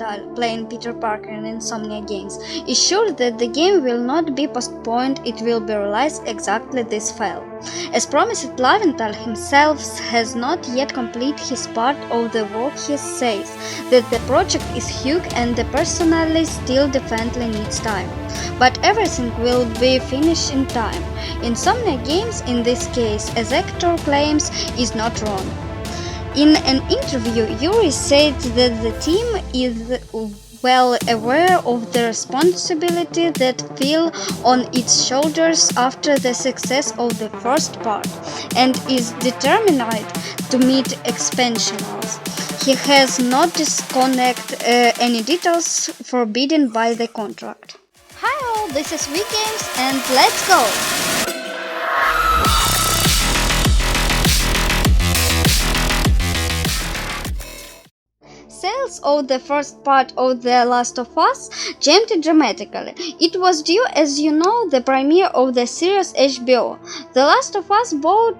Laventhal, playing Peter Parker in Insomniac Games, is sure that the game will not be postponed, it will be released exactly this fall. As promised, Laventhal himself has not yet completed his part of the work. He says that the project is huge and the personally still definitely needs time. But everything will be finished in time. Insomniac Games, in this case, as actor claims, is not wrong. In an interview, Yuri said that the team is well aware of the responsibility that fell on its shoulders after the success of the first part, and is determined to meet expansions. He has not disconnected any details forbidden by the contract. Hi all, this is ViGames and let's go! Sales of the first part of The Last of Us jumped dramatically. It was due, as you know, the premiere of the series HBO. The Last of Us bought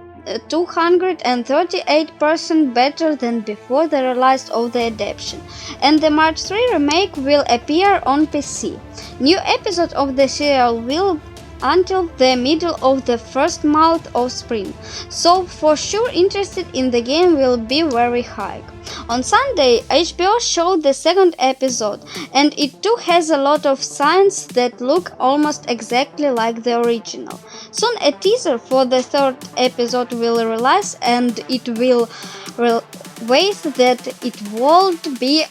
238% better than before the release of the adaptation, and the March 3 remake will appear on PC. New episodes of the serial will until the middle of the first month of spring, so for sure interest in the game will be very high. On Sunday, HBO showed the second episode, and it too has a lot of scenes that look almost exactly like the original. Soon a teaser for the third episode will release, and it will wait that it won't be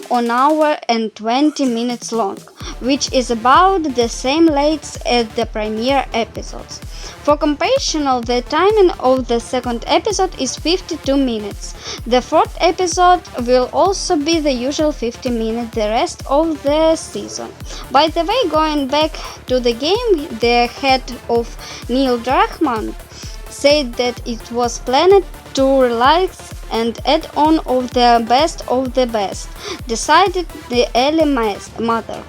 1 hour and 20 minutes long, which is about the same length as the premiere episodes. For comparison, the timing of the second episode is 52 minutes. The fourth episode will also be the usual 50 minutes the rest of the season. By the way, going back to the game, the head of Neil Druckmann said that it was planned to release and add on of the best, decided the early mother.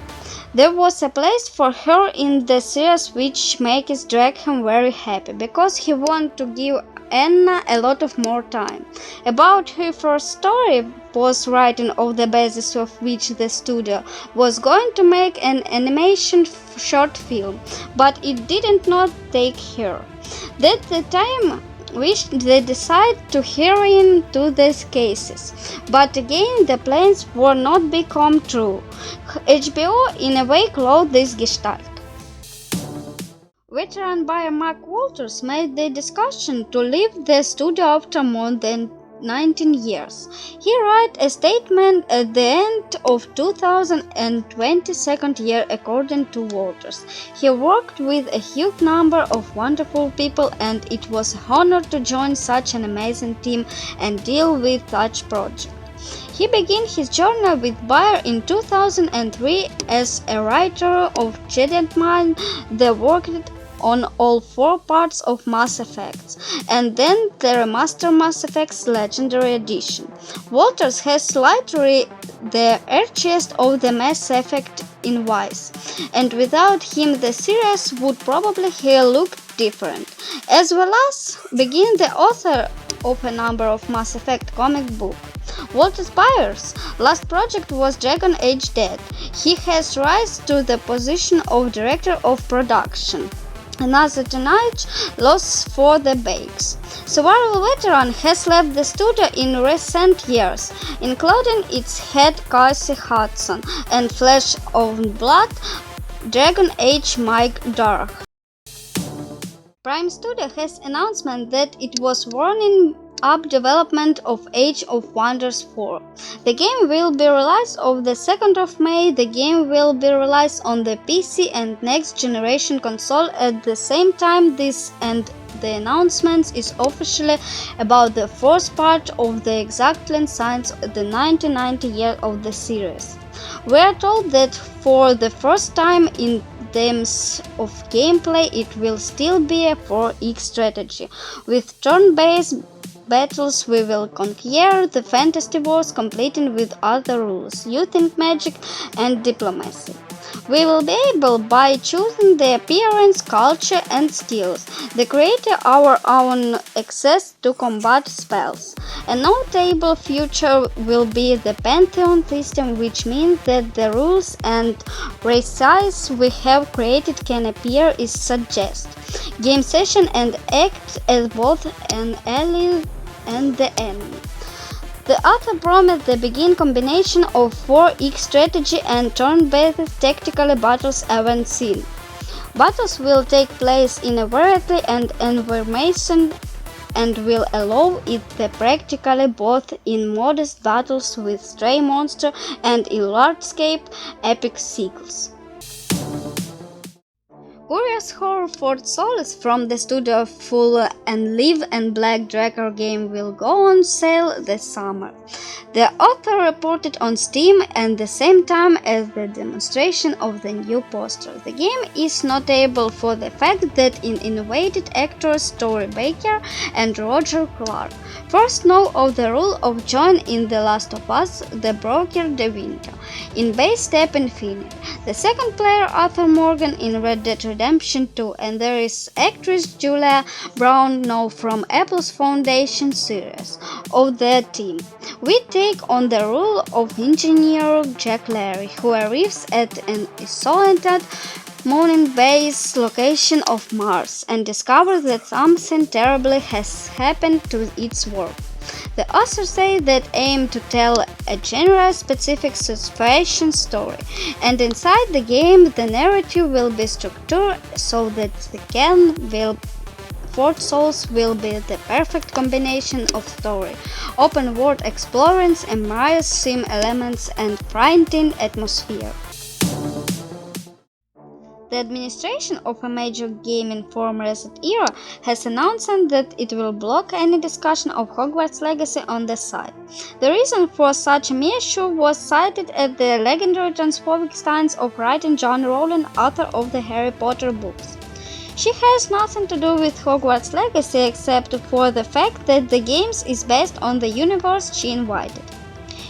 There was a place for her in the series, which makes Druckmann very happy, because he wanted to give Anna a lot of more time. About her first story was written on the basis of which the studio was going to make an animation short film, but it did not take her. At the time, which they decided to heroin to these cases, but again the plans were not become true. HBO in a way closed this gestalt. Veteran buyer Mark Walters made the discussion to leave the studio after more than 19 years. He wrote a statement at the end of 2022 year. According to Walters, he worked with a huge number of wonderful people, and it was an honor to join such an amazing team and deal with such project. He began his journey with Bayer in 2003 as a writer of Giant Mind that worked on all 4 parts of Mass Effect, and then the remastered Mass Effect Legendary Edition. Walters has literally the archiest of the Mass Effect in Vice, and without him the series would probably have looked different, as well as being the author of a number of Mass Effect comic books. Walters Bayer's last project was Dragon Age Dead. He has risen to the position of director of production. Another teenage loss for the Bakes. Survival veteran has left the studio in recent years, including its head Casey Hudson and Flesh of Blood Dragon Age Mike Dark. Prime Studio has announced that it was warning up development of Age of Wonders 4. The game will be released on the 2nd of May. The game will be released on the PC and next generation console at the same time. This and the announcement is officially about the 4th part of the exactly since the 1990 year of the series. We are told that for the first time in terms of gameplay, it will still be a 4X strategy with turn-based battles. We will conquer the fantasy wars, completing with other rules, using magic and diplomacy. We will be able, by choosing the appearance, culture, and skills, the creator our own access to combat spells. A notable feature will be the Pantheon system, which means that the rules and races we have created can appear as suggest game session and act as both an ally and the enemy. The author promised the begin combination of 4x strategy and turn-based tactical battles event seen. Battles will take place in a variety and environment and will allow it the practically both in modest battles with stray monster and in large-scale epic cycles. Curious horror for Solis from the studio Full and Live and Black Dragon game will go on sale this summer. The author reported on Steam at the same time as the demonstration of the new poster. The game is notable for the fact that it innovated actors Tori Baker and Roger Clark. First know of the role of John in The Last of Us, the broker De Winter, in Base Step Infinite. The second player Arthur Morgan in Red Dead Redemption 2, and there is actress Julia Brown now from Apple's Foundation series of the team. We take on the role of engineer Jack Larry, who arrives at an isolated moon base location of Mars and discovers that something terrible has happened to its work. The author says that aim to tell a general specific situation story, and inside the game the narrative will be structured so that the game will Fort Souls will be the perfect combination of story, open world exploring, immersive sim elements and frightening atmosphere. The administration of a major gaming firm Reset Era has announced that it will block any discussion of Hogwarts Legacy on the site. The reason for such a measure was cited at the legendary transphobic stance of writing John Rowling, author of the Harry Potter books. She has nothing to do with Hogwarts Legacy except for the fact that the game is based on the universe she invited.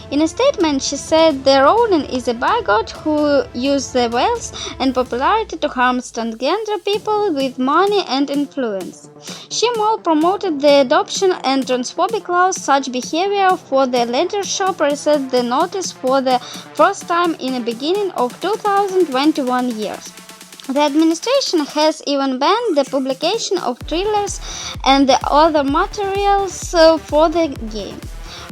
In a statement, she said that Rowling is a bigot who uses the wealth and popularity to harm transgender people with money and influence. She more promoted the adoption and transphobic laws. Such behavior for the leadership received the notice for the first time in the beginning of 2021 years. The administration has even banned the publication of trailers and the other materials for the game.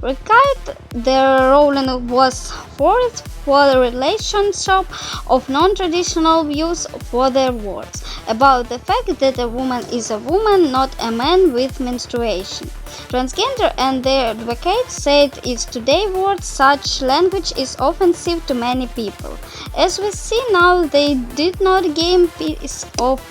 Recite the Rowling was forced for the relationship of non-traditional views for their words about the fact that a woman is a woman, not a man with menstruation. Transgender and their advocates said it's today's word such language is offensive to many people. As we see now, they did not game piece of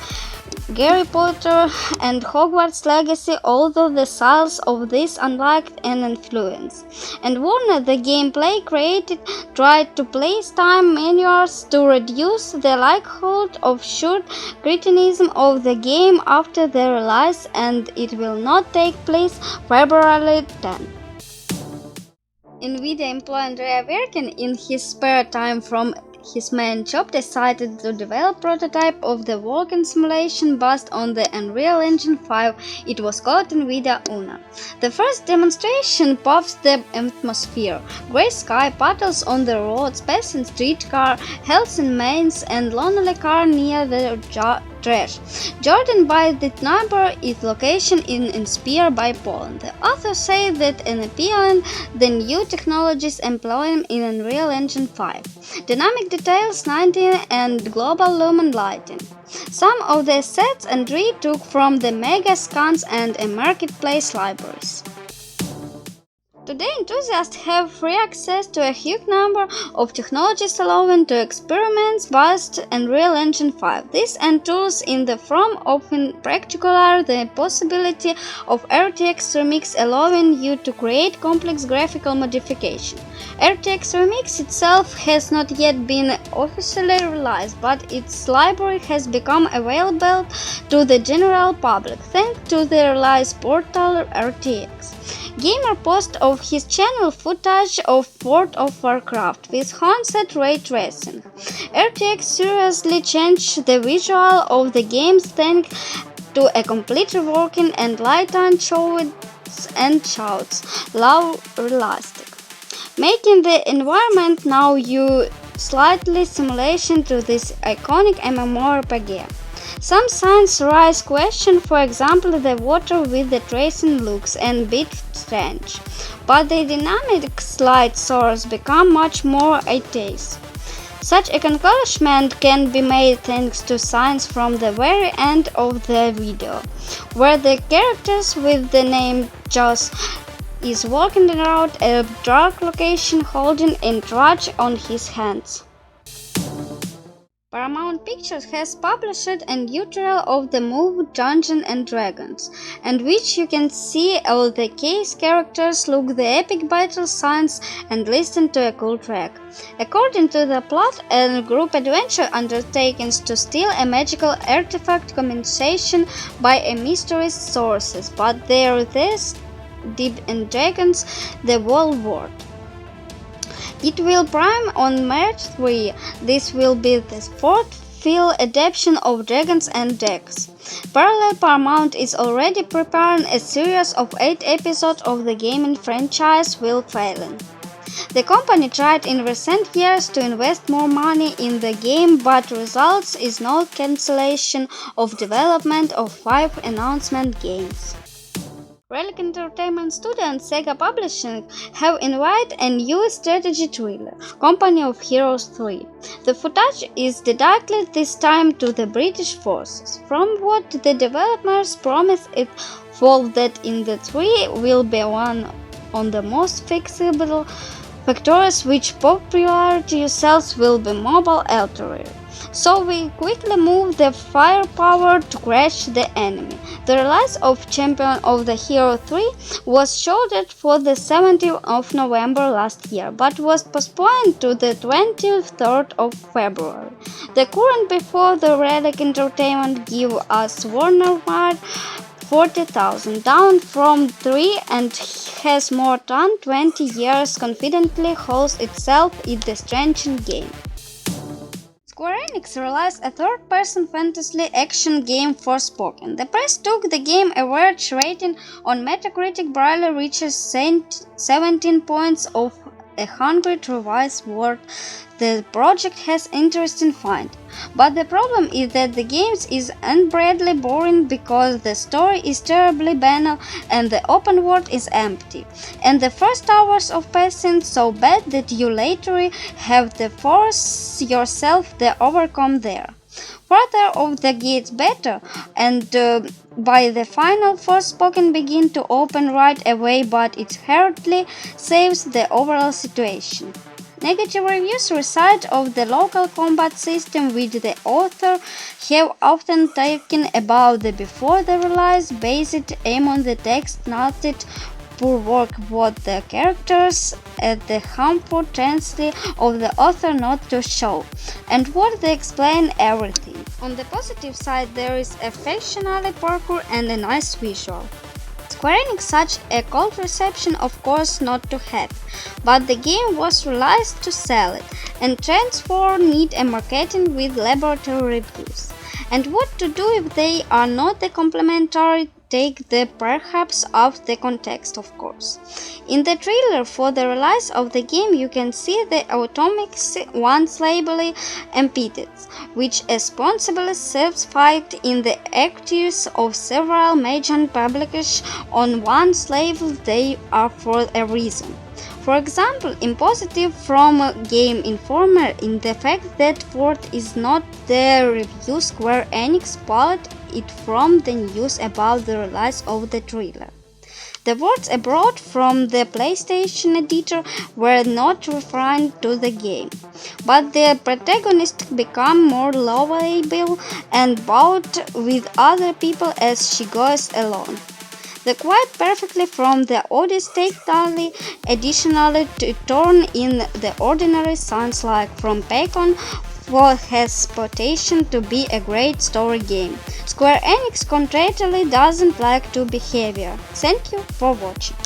Harry Potter and Hogwarts Legacy, although the styles of this unliked an influence. And Warner, the gameplay created, tried to place time manuals to reduce the likelihood of short criticism of the game after the release, and it will not take place February 10. NVIDIA employee Andrea Verkin, in his spare time from his main job, decided to develop a prototype of the walking simulation based on the Unreal Engine 5. It was called NVIDIA Una. The first demonstration paves the atmosphere. Grey sky, puddles on the roads, passing streetcar, hills in mains, and lonely car near the trash. Jordan by the number is location inspired by Poland. The author said that in appealing the new technologies employed in Unreal Engine 5. Dynamic details, 19 and global lumen lighting. Some of the assets and took from the Mega Scans and a marketplace libraries. Today, enthusiasts have free access to a huge number of technologies allowing to experiments based on Unreal Engine 5. These and tools in the form of, in particular, the possibility of RTX Remix allowing you to create complex graphical modification. RTX Remix itself has not yet been officially released, but its library has become available to the general public thanks to the release portal RTX. Gamer post of of his channel footage of World of Warcraft with on-set ray tracing. RTX seriously changed the visual of the game thanks to a completely working and light-on shows and shouts, low realistic, making the environment now you slightly simulation to this iconic MMORPG. Some signs raise question, for example, the water with the tracing looks a bit strange, but the dynamic light source become much more obvious. Such accomplishment can be made thanks to signs from the very end of the video, where the characters with the name Joss is walking around a dark location holding a torch on his hands. Paramount Pictures has published a new trailer of the movie Dungeons and Dragons, and which you can see all the case characters, look the epic battle scenes and listen to a cool track. According to the plot, a group adventure undertakes to steal a magical artifact compensation by a mysterious sources, but there this deep and dragons the whole world. It will prime on March 3. This will be the fourth film adaptation of Dragons and Decks. Parallel, Paramount is already preparing a series of 8 episodes of the gaming franchise while failing. The company tried in recent years to invest more money in the game, but results is no cancellation of development of 5 announcement games. Relic Entertainment Studio and Sega Publishing have invited a new strategy thriller, Company of Heroes 3. The footage is dedicated this time to the British forces. From what the developers promise, it follows that in the 3 will be one on the most flexible factors which popularity yourselves will be mobile artillery. So we quickly move the firepower to crush the enemy. The release of Champion of the Hero 3 was scheduled for the 17th of November last year, but was postponed to the 23rd of February. The current before the Relic Entertainment give us Warner wide 40,000, down from 3, and has more than 20 years confidently holds itself in the strange game. Square Enix released a third-person fantasy action game Forspoken. The press took the game average rating on Metacritic barely reaches 17 points of 100 revised word. The project has interesting find, but the problem is that the game is unbearably boring because the story is terribly banal and the open world is empty, and the first hours of pacing so bad that you later have to force yourself to overcome there. Further off the gets better, and by the final Forspoken begin to open right away, but it hardly saves the overall situation. Negative reviews result of the local combat system, which the author have often taken about the before the release based aim on the text noted poor work what the characters at the harmful tendency of the author not to show, and what they explain everything. On the positive side, there is a functionally parkour and a nice visual. Square Enix such a cold reception of course not to have, but the game was released to sell it, and transfer need a marketing with laboratory reviews. And what to do if they are not the complementary take the perhaps out the context, of course. In the trailer for the release of the game, you can see the atomics once labeled impedance, which responsibly serves fight in the activities of several major publishers on one level. They are for a reason. For example, in positive from Game Informer in the fact that Ford is not the review Square Enix pulled it from the news about the release of the trailer. The words abroad from the PlayStation editor were not referring to the game, but the protagonist become more lovable and bought with other people as she goes along. The quite perfectly from the Odyssey totally additionally to turn in the ordinary sounds like from Pacon for has potential to be a great story game. Square Enix contrarily doesn't like to behavior. Thank you for watching.